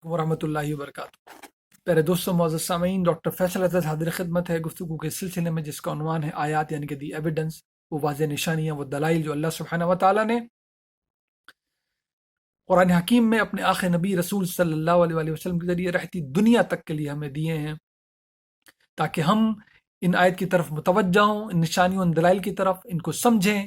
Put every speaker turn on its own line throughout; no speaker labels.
ورحمۃ اللہ وبرکاتہ۔ پیارے دوستوں، معزز سامعین، ڈاکٹر فیصل عزت حاضر خدمت ہے گفتگو کے سلسلے میں، جس کا عنوان ہے آیات یعنی کہ دی ایویڈنس، وہ واضح نشانیاں، وہ دلائل جو اللہ سبحانہ و تعالیٰ نے قرآن حکیم میں اپنے آخر نبی رسول صلی اللہ علیہ وآلہ وسلم کے ذریعے رہتی دنیا تک کے لیے ہمیں دیے ہیں، تاکہ ہم ان آیت کی طرف متوجہ ہوں، ان نشانیوں، ان دلائل کی طرف، ان کو سمجھیں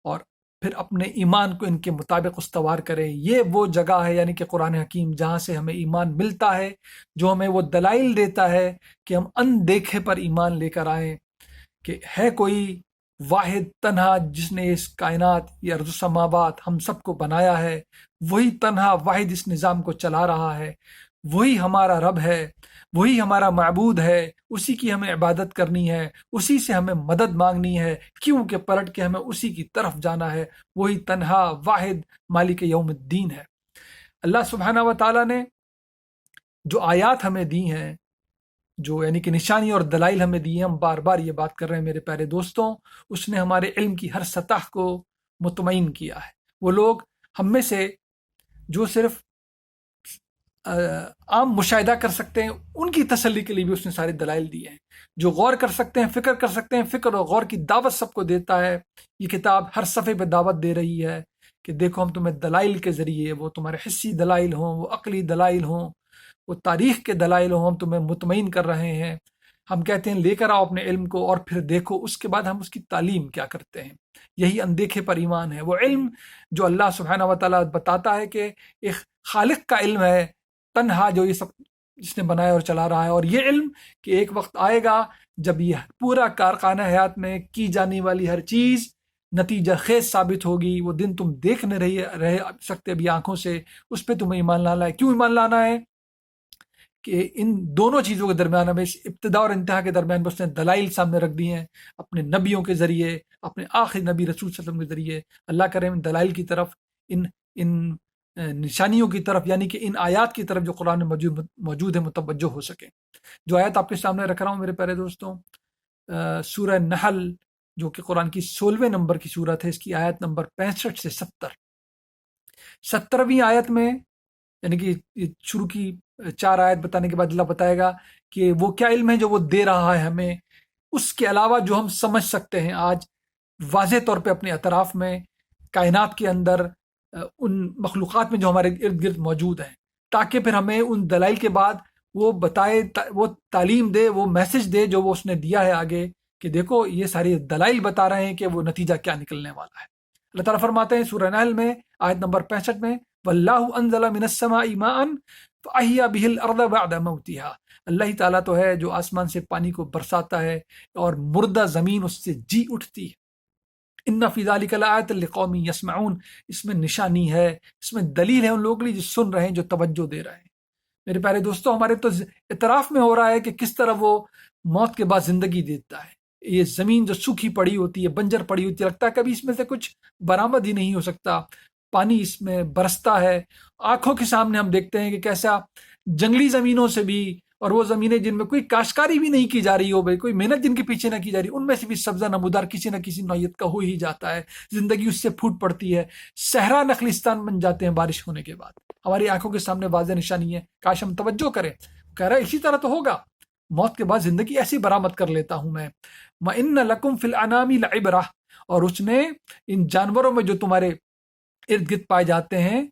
اور پھر اپنے ایمان کو ان کے مطابق استوار کریں۔ یہ وہ جگہ ہے یعنی کہ قرآن حکیم جہاں سے ہمیں ایمان ملتا ہے، جو ہمیں وہ دلائل دیتا ہے کہ ہم اندیکھے پر ایمان لے کر آئیں کہ ہے کوئی واحد تنہا جس نے اس کائنات، یہ ارض و سماوات، ہم سب کو بنایا ہے، وہی تنہا واحد اس نظام کو چلا رہا ہے، وہی ہمارا رب ہے، وہی ہمارا معبود ہے، اسی کی ہمیں عبادت کرنی ہے، اسی سے ہمیں مدد مانگنی ہے، کیونکہ پلٹ کے ہمیں اسی کی طرف جانا ہے، وہی تنہا واحد مالک یوم الدین ہے۔ اللہ سبحانہ و تعالیٰ نے جو آیات ہمیں دی ہیں، جو یعنی کہ نشانی اور دلائل ہمیں دی ہیں، ہم بار بار یہ بات کر رہے ہیں میرے پیارے دوستوں، اس نے ہمارے علم کی ہر سطح کو مطمئن کیا ہے۔ وہ لوگ ہم میں سے جو صرف عام مشاہدہ کر سکتے ہیں، ان کی تسلی کے لیے بھی اس نے سارے دلائل دیے ہیں۔ جو غور کر سکتے ہیں، فکر کر سکتے ہیں، فکر اور غور کی دعوت سب کو دیتا ہے۔ یہ کتاب ہر صفحے پہ دعوت دے رہی ہے کہ دیکھو ہم تمہیں دلائل کے ذریعے، وہ تمہارے حسی دلائل ہوں، وہ عقلی دلائل ہوں، وہ تاریخ کے دلائل ہوں، ہم تمہیں مطمئن کر رہے ہیں۔ ہم کہتے ہیں لے کر آؤ اپنے علم کو اور پھر دیکھو اس کے بعد ہم اس کی تعلیم کیا کرتے ہیں۔ یہی اندیکھے پر ایمان ہے، وہ علم جو اللہ سبحانہ و تعالیٰ بتاتا ہے کہ ایک خالق کا علم ہے، تنہا جو یہ سب جس نے بنایا اور چلا رہا ہے، اور یہ علم کہ ایک وقت آئے گا جب یہ پورا کارخانہ حیات میں کی جانے والی ہر چیز نتیجہ خیز ثابت ہوگی۔ وہ دن تم دیکھ نہیں رہ سکتے ابھی آنکھوں سے، اس پہ تمہیں ایمان لانا ہے۔ کیوں ایمان لانا ہے؟ کہ ان دونوں چیزوں کے درمیان، ہمیں اس ابتدا اور انتہا کے درمیان اس نے دلائل سامنے رکھ دی ہیں، اپنے نبیوں کے ذریعے، اپنے آخری نبی رسول صلی اللہ علیہ وسلم کے ذریعے۔ اللہ کرے ان دلائل کی طرف، ان نشانیوں کی طرف، یعنی کہ ان آیات کی طرف جو قرآن میں موجود ہے، متوجہ ہو سکے۔ جو آیات آپ کے سامنے رکھ رہا ہوں میرے پیارے دوستوں، سورہ نحل جو کہ قرآن کی 16ویں نمبر کی سورت ہے، اس کی آیت نمبر 65 سے 70ویں آیت میں، یعنی کہ شروع کی 4 آیت بتانے کے بعد اللہ بتائے گا کہ وہ کیا علم ہے جو وہ دے رہا ہے ہمیں، اس کے علاوہ جو ہم سمجھ سکتے ہیں آج واضح طور پہ اپنے اطراف میں، کائنات کے اندر، ان مخلوقات میں جو ہمارے ارد گرد موجود ہیں، تاکہ پھر ہمیں ان دلائل کے بعد وہ بتائے، وہ تعلیم دے، وہ میسج دے جو وہ اس نے دیا ہے آگے، کہ دیکھو یہ ساری دلائل بتا رہے ہیں کہ وہ نتیجہ کیا نکلنے والا ہے۔ اللہ تعالیٰ فرماتے ہیں سورہ نحل میں آیت نمبر 65 میں، وَاللَّهُ أَنزَلَ مِنَ السَّمَاءِ مَاءً فَأَحْيَا بِهِ الْأَرْضَ بَعْدَ مَوْتِهَا۔ اللہ ہی تعالیٰ تو ہے جو آسمان سے پانی کو برساتا ہے اور مردہ زمین اس سے جی اٹھتی ہے۔ ان فی ذلک لآیۃ لقوم یسمعون، اس میں نشانی ہے، اس میں دلیل ہے ان لوگوں کے لیے جو سن رہے ہیں، جو توجہ دے رہے ہیں۔ میرے پیارے دوستوں، ہمارے تو اعتراف میں ہو رہا ہے کہ کس طرح وہ موت کے بعد زندگی دیتا ہے۔ یہ زمین جو سوکھی پڑی ہوتی ہے، بنجر پڑی ہوتی ہے، لگتا ہے کبھی اس میں سے کچھ برآمد ہی نہیں ہو سکتا، پانی اس میں برستا ہے۔ آنکھوں کے سامنے ہم دیکھتے ہیں کہ کیسا جنگلی زمینوں سے بھی، اور وہ زمینیں جن میں کوئی کاشتکاری بھی نہیں کی جا رہی ہو، بھائی کوئی محنت جن کے پیچھے نہ کی جا رہی، ان میں سے بھی سبزہ نمودار کسی نہ کسی نوعیت کا ہو ہی جاتا ہے، زندگی اس سے پھوٹ پڑتی ہے، صحرا نخلستان بن جاتے ہیں بارش ہونے کے بعد۔ ہماری آنکھوں کے سامنے واضح نشانی ہے، کاش ہم توجہ کریں۔ کہہ رہا ہے اسی طرح تو ہوگا، موت کے بعد زندگی ایسی برآمد کر لیتا ہوں میں۔ وَإِنَّ لَكُمْ فِي الْأَنَامِ لَعِبْرَةً، اور اس نے ان جانوروں میں جو تمہارے ارد گرد پائے جاتے ہیں،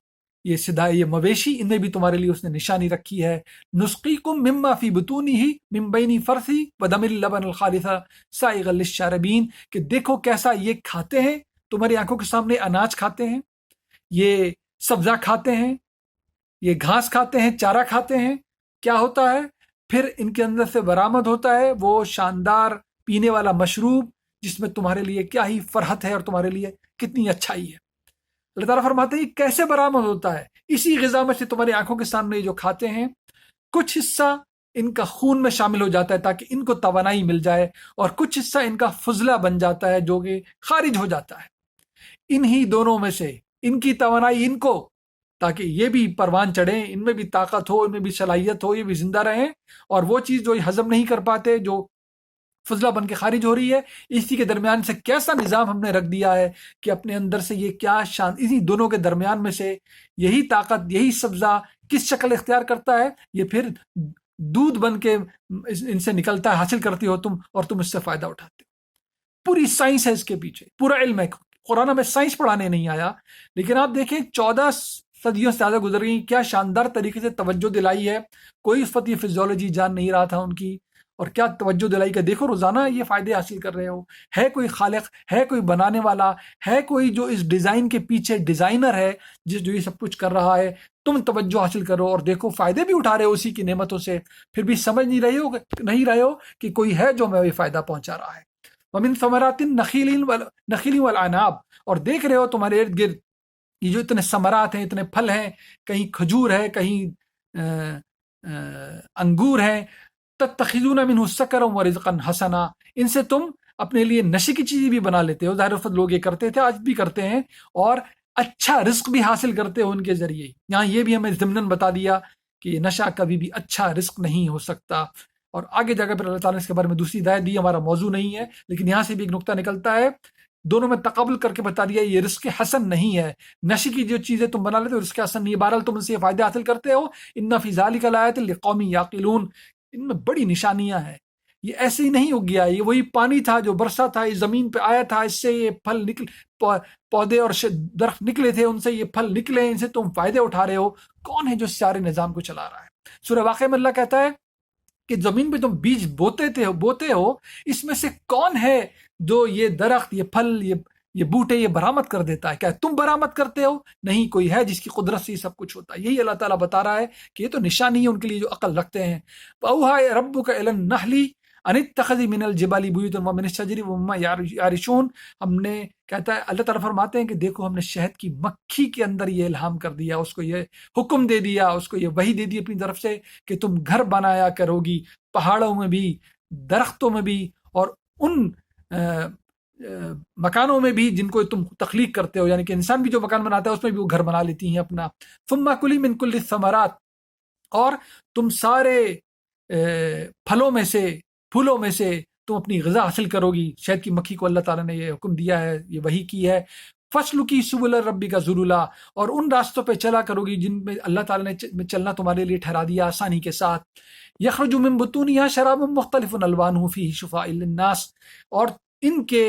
یہ سدائے، یہ مویشی، ان میں بھی تمہارے لیے اس نے نشانی رکھی ہے۔ نسقیکم مما فی بطونہ من بین فرث ودم اللبن الخالص سائغا للشاربین، کہ دیکھو کیسا یہ کھاتے ہیں، تمہاری آنکھوں کے سامنے اناج کھاتے ہیں، یہ سبزہ کھاتے ہیں، یہ گھاس کھاتے ہیں، چارہ کھاتے ہیں۔ کیا ہوتا ہے پھر ان کے اندر سے برآمد ہوتا ہے وہ شاندار پینے والا مشروب، جس میں تمہارے لیے کیا ہی فرحت ہے اور تمہارے لیے کتنی اچھائی ہے۔ اللہ تعالیٰ فرماتے ہیں یہ کیسے برآمد ہوتا ہے؟ اسی غذا میں سے تمہاری آنکھوں کے سامنے جو کھاتے ہیں، کچھ حصہ ان کا خون میں شامل ہو جاتا ہے تاکہ ان کو توانائی مل جائے، اور کچھ حصہ ان کا فضلہ بن جاتا ہے جو کہ خارج ہو جاتا ہے۔ انہی دونوں میں سے ان کی توانائی ان کو، تاکہ یہ بھی پروان چڑھیں، ان میں بھی طاقت ہو، ان میں بھی صلاحیت ہو، یہ بھی زندہ رہیں، اور وہ چیز جو ہضم نہیں کر پاتے، جو فضلہ بن کے خارج ہو رہی ہے. اسی کے درمیان سے کیسا نظام ہم نے رکھ دیا ہے کہ اپنے اندر سے یہ کیا شان، اسی دونوں کے درمیان میں سے یہی طاقت، یہی سبزہ کس شکل اختیار کرتا ہے، یہ پھر دودھ بن کے ان سے نکلتا ہے، حاصل کرتی ہو تم، اور تم اس سے فائدہ اٹھاتے ہو. پوری سائنس ہے اس کے پیچھے، پورا علم ہے. قرآن میں سائنس پڑھانے نہیں آیا، لیکن آپ دیکھیں 14 صدیوں سے زیادہ گزر گئی، کیا شاندار طریقے سے توجہ دلائی ہے. کوئی فتح فزیولوجی جان نہیں رہا تھا ان کی، اور کیا توجہ دلائی کہ دیکھو روزانہ یہ فائدے حاصل کر رہے ہو. ہے کوئی خالق، ہے کوئی بنانے والا، ہے کوئی جو اس ڈیزائن کے پیچھے ڈیزائنر ہے، جو یہ سب کچھ کر رہا ہے. تم توجہ حاصل کرو اور دیکھو فائدے بھی اٹھا رہے ہو اسی کی نعمتوں سے، پھر بھی سمجھ نہیں رہے ہو کہ کوئی ہے جو ہمیں فائدہ پہنچا رہا ہے. وَمِن ثَمَرَاتِ النَّخِيلِ وَالْأَعْنَابِ، اور دیکھ رہے ہو تمہارے ارد گرد یہ جو اتنے ثمرات ہیں، اتنے پھل ہیں، کہیں کھجور ہے، کہیں انگور ہیں. تَتَّخِذُونَ مِنْهُ سَكَرًا وَرِزْقًا حَسَنًا، ان سے تم اپنے لیے نشے کی چیزیں بھی بنا لیتے ہو. ظاہر وقت لوگ یہ کرتے تھے، آج بھی کرتے ہیں، اور اچھا رزق بھی حاصل کرتے ہو ان کے ذریعے. یہاں یہ بھی ہمیں ضمناً بتا دیا کہ یہ نشہ کبھی بھی اچھا رزق نہیں ہو سکتا. اور آگے جا کر پھر اللہ تعالیٰ نے اس کے بارے میں دوسری ہدایت دی. ہمارا موضوع نہیں ہے، لیکن یہاں سے بھی ایک نقطہ نکلتا ہے، دونوں میں تقابل کر کے بتا دیا یہ رزق حسن نہیں ہے. نشے کی جو چیزیں تم بنا لیتے ہو رزق حسن نہیں ہے. بہرحال تم ان سے یہ فائدے حاصل کرتے ہو. ان فی ذالک لآیات لقوم یعقلون، ان میں بڑی نشانیاں ہیں. یہ ایسے ہی نہیں اگ گیا، یہ وہی پانی تھا جو برسا تھا، اس زمین پہ آیا تھا، اس سے یہ پھل پودے اور درخت نکلے تھے، ان سے یہ پھل نکلے، ان سے تم فائدے اٹھا رہے ہو. کون ہے جو سارے نظام کو چلا رہا ہے؟ سورہ واقعہ میں اللہ کہتا ہے کہ زمین پہ تم بیج بوتے ہو، اس میں سے کون ہے جو یہ درخت، یہ پھل، یہ بوٹے یہ برآمد کر دیتا ہے؟ کیا تم برآمد کرتے ہو؟ نہیں، کوئی ہے جس کی قدرت سے یہ سب کچھ ہوتا ہے. یہی اللہ تعالیٰ بتا رہا ہے کہ یہ تو نشانی ہے ان کے لیے جو عقل رکھتے ہیں. وَأَوْحَىٰ رَبُّكَ إِلَى النَّحْلِ أَنِ اتَّخِذِي مِنَ الْجِبَالِ بُيُوتًا وَمِنَ الشَّجَرِ وَمِمَّا يَعْرِشُونَ. ہم نے کہتا ہے، اللہ تعالیٰ فرماتے ہیں کہ دیکھو ہم نے شہد کی مکھی کے اندر یہ الہام کر دیا، اس کو یہ حکم دے دیا، اس کو یہ وحی دے دی اپنی طرف سے کہ تم گھر بنایا کرو گی، پہاڑوں میں بھی، درختوں میں بھی، اور ان مکانوں میں بھی جن کو تم تخلیق کرتے ہو. یعنی کہ انسان بھی جو مکان بناتا ہے اس میں بھی وہ گھر بنا لیتی ہیں اپنا. ثم کلی من کل الثمرات، اور تم سارے پھلوں میں سے، پھولوں میں سے تم اپنی غذا حاصل کرو گی. شہد کی مکھی کو اللہ تعالیٰ نے یہ حکم دیا ہے، یہ وحی کی ہے. فَاسْلُكِي سُبُلَ رَبِّكَ ذُلُلًا، اور ان راستوں پہ چلا کرو گی جن میں اللہ تعالیٰ نے چلنا تمہارے لیے ٹھہرا دیا آسانی کے ساتھ. يَخْرُجُ مِن بُطُونِهَا شَرَابٌ مُخْتَلِفٌ أَلْوَانُهُ فِيهِ شِفَاءٌ لِلنَّاسِ، اور ان کے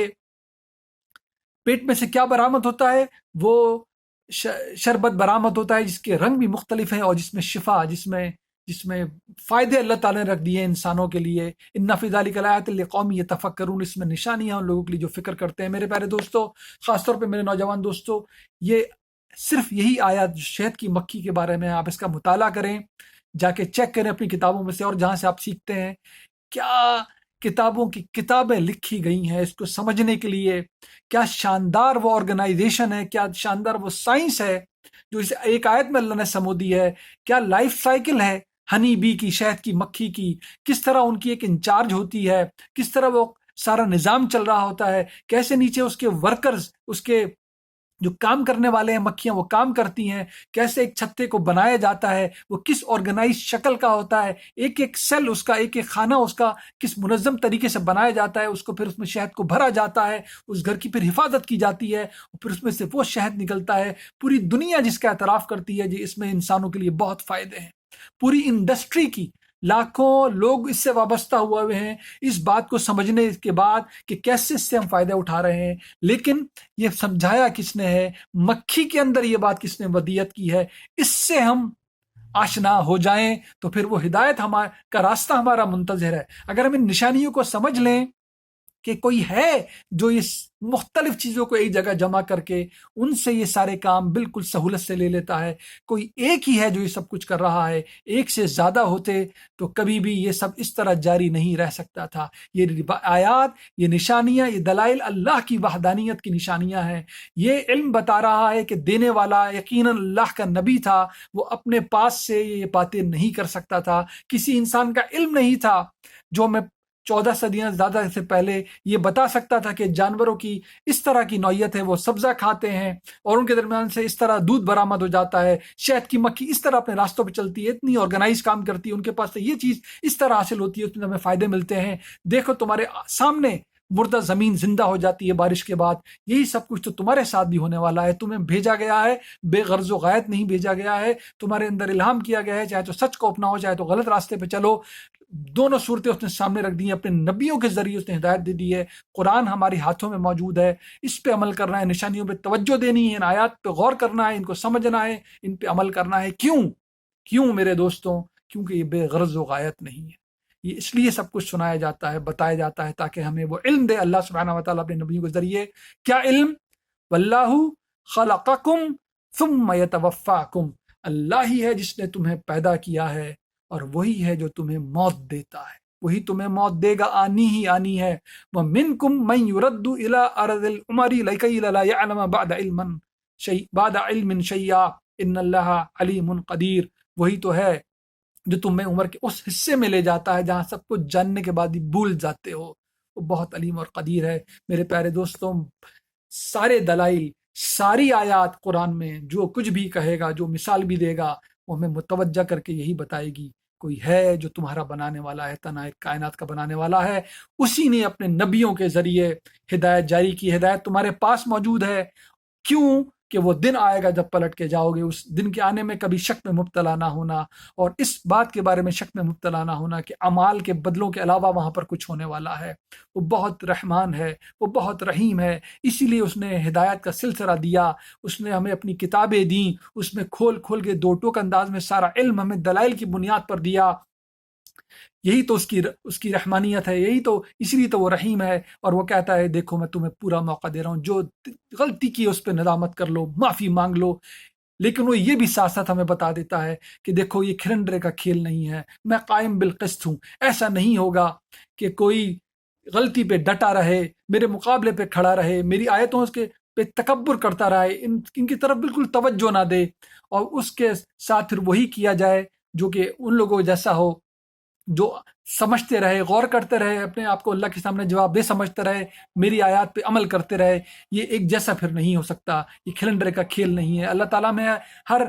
پیٹ میں سے کیا برآمد ہوتا ہے؟ وہ شربت برآمد ہوتا ہے جس کے رنگ بھی مختلف ہیں، اور جس میں شفا، جس میں فائدے اللہ تعالیٰ نے رکھ دیے انسانوں کے لیے. ان فی ذلک لآیات لقوم یتفکرون، اس میں نشانیاں ان لوگوں کے لیے جو فکر کرتے ہیں. میرے پیارے دوستو، خاص طور پہ میرے نوجوان دوستو، یہ صرف یہی آیات جو شہد کی مکھی کے بارے میں، آپ اس کا مطالعہ کریں، جا کے چیک کریں اپنی کتابوں میں سے، اور جہاں سے آپ سیکھتے ہیں. کیا کتابوں کی کتابیں لکھی گئی ہیں اس کو سمجھنے کے لیے. کیا شاندار وہ آرگنائزیشن ہے، کیا شاندار وہ سائنس ہے جو اس ایک آیت میں اللہ نے سمو دی ہے. کیا لائف سائیکل ہے ہنی بی کی، شہد کی مکھی کی، کس طرح ان کی ایک انچارج ہوتی ہے، کس طرح وہ سارا نظام چل رہا ہوتا ہے، کیسے نیچے اس کے ورکرز، اس کے جو کام کرنے والے ہیں مکھیاں، وہ کام کرتی ہیں، کیسے ایک چھتے کو بنایا جاتا ہے، وہ کس آرگنائز شکل کا ہوتا ہے، ایک ایک سیل اس کا، ایک ایک خانہ اس کا کس منظم طریقے سے بنایا جاتا ہے، اس کو پھر اس میں شہد کو بھرا جاتا ہے، اس گھر کی پھر حفاظت کی جاتی ہے، اور پھر اس میں سے وہ شہد نکلتا ہے. پوری دنیا جس کا اعتراف کرتی ہے جی اس میں انسانوں کے لیے بہت فائدے ہیں. پوری انڈسٹری کی لاکھوں لوگ اس سے وابستہ ہوئے ہیں اس بات کو سمجھنے کے بعد کہ کیسے اس سے ہم فائدہ اٹھا رہے ہیں. لیکن یہ سمجھایا کس نے ہے؟ مکھی کے اندر یہ بات کس نے ودیت کی ہے؟ اس سے ہم آشنا ہو جائیں تو پھر وہ ہدایت کا راستہ ہمارا منتظر ہے. اگر ہم ان نشانیوں کو سمجھ لیں کہ کوئی ہے جو اس مختلف چیزوں کو ایک جگہ جمع کر کے ان سے یہ سارے کام بالکل سہولت سے لے لیتا ہے، کوئی ایک ہی ہے جو یہ سب کچھ کر رہا ہے، ایک سے زیادہ ہوتے تو کبھی بھی یہ سب اس طرح جاری نہیں رہ سکتا تھا. یہ آیات، یہ نشانیاں، یہ دلائل اللہ کی وحدانیت کی نشانیاں ہیں. یہ علم بتا رہا ہے کہ دینے والا یقیناً اللہ کا نبی تھا، وہ اپنے پاس سے یہ باتیں نہیں کر سکتا تھا. کسی انسان کا علم نہیں تھا جو ہمیں 14 صدیاں زیادہ سے پہلے یہ بتا سکتا تھا کہ جانوروں کی اس طرح کی نوعیت ہے، وہ سبزہ کھاتے ہیں اور ان کے درمیان سے اس طرح دودھ برآمد ہو جاتا ہے، شہد کی مکھی اس طرح اپنے راستوں پہ چلتی ہے، اتنی آرگنائز کام کرتی ہے، ان کے پاس سے یہ چیز اس طرح حاصل ہوتی ہے، اس میں ہمیں فائدے ملتے ہیں، دیکھو تمہارے سامنے مردہ زمین زندہ ہو جاتی ہے بارش کے بعد، یہی سب کچھ تو تمہارے ساتھ بھی ہونے والا ہے، تمہیں بھیجا گیا ہے، بے غرض و غایت نہیں بھیجا گیا ہے، تمہارے اندر الہام کیا گیا ہے، چاہے تو سچ کو اپناؤ چاہے تو غلط راستے پہ چلو، دونوں صورتیں اس نے سامنے رکھ دی ہیں، اپنے نبیوں کے ذریعے اس نے ہدایت دے دی ہے، قرآن ہمارے ہاتھوں میں موجود ہے، اس پہ عمل کرنا ہے، نشانیوں پہ توجہ دینی ہے، ان آیات پہ غور کرنا ہے، ان کو سمجھنا ہے، ان پہ عمل کرنا ہے۔ کیوں میرے دوستوں؟ کیونکہ یہ بے غرض و غایت نہیں ہے، یہ اس لیے سب کچھ سنایا جاتا ہے، بتایا جاتا ہے تاکہ ہمیں وہ علم دے اللہ سبحانہ وتعالیٰ اپنے نبیوں کے ذریعے۔ کیا علم؟ واللہ خلقکم ثم یتوفاکم، اللہ ہی ہے جس نے تمہیں پیدا کیا ہے اور وہی ہے جو تمہیں موت دیتا ہے، وہی تمہیں موت دے گا، آنی ہی آنی ہے۔ وَمِنْكُمْ مَنْ يُرَدُّ إِلَىٰ أَرْضِ الْعُمَرِ لِكَيْ لَا يَعْلَمَ بعد علم شیئا ان اللہ علیم قدیر، وہی تو ہے جو تمہیں عمر کے اس حصے میں لے جاتا ہے جہاں سب کچھ جاننے کے بعد ہی بھول جاتے ہو، وہ بہت علیم اور قدیر ہے۔ میرے پیارے دوستوں، سارے دلائل، ساری آیات قرآن میں جو کچھ بھی کہے گا، جو مثال بھی دے گا، وہ ہمیں متوجہ کر کے یہی بتائے گی کوئی ہے جو تمہارا بنانے والا ہے، تنہا کائنات کا بنانے والا ہے، اسی نے اپنے نبیوں کے ذریعے ہدایت جاری کی، ہدایت تمہارے پاس موجود ہے۔ کیوں کہ وہ دن آئے گا جب پلٹ کے جاؤ گے، اس دن کے آنے میں کبھی شک میں مبتلا نہ ہونا، اور اس بات کے بارے میں شک میں مبتلا نہ ہونا کہ اعمال کے بدلوں کے علاوہ وہاں پر کچھ ہونے والا ہے۔ وہ بہت رحمان ہے، وہ بہت رحیم ہے، اسی لیے اس نے ہدایت کا سلسلہ دیا، اس نے ہمیں اپنی کتابیں دیں، اس میں کھول کھول کے دو ٹوک انداز میں سارا علم ہمیں دلائل کی بنیاد پر دیا۔ یہی تو اس کی رحمانیت ہے، یہی تو اسی لیے تو وہ رحیم ہے، اور وہ کہتا ہے دیکھو میں تمہیں پورا موقع دے رہا ہوں، جو غلطی کی اس پہ ندامت کر لو، معافی مانگ لو۔ لیکن وہ یہ بھی ساتھ ساتھ ہمیں بتا دیتا ہے کہ دیکھو یہ کھرنڈرے کا کھیل نہیں ہے، میں قائم بالقسط ہوں، ایسا نہیں ہوگا کہ کوئی غلطی پہ ڈٹا رہے، میرے مقابلے پہ کھڑا رہے، میری آیتوں کے پہ تکبر کرتا رہے، ان کی طرف بالکل توجہ نہ دے، اور اس کے ساتھ پھر وہی کیا جائے جو کہ ان لوگوں جیسا ہو، جو سمجھتے رہے، غور کرتے رہے، اپنے آپ کو اللہ کے سامنے جواب دے سمجھتے رہے، میری آیات پہ عمل کرتے رہے۔ یہ ایک جیسا پھر نہیں ہو سکتا، یہ کھلنڈرے کا کھیل نہیں ہے۔ اللہ تعالیٰ میں ہر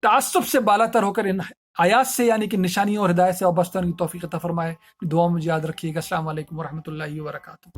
تعصب سے بالا تر ہو کر ان آیات سے یعنی کہ نشانیوں اور ہدایت سے وابستہ ہونے کی توفیق عطا فرمائے۔ دعا مجھے یاد رکھیے گا۔ السلام علیکم ورحمۃ اللہ وبرکاتہ۔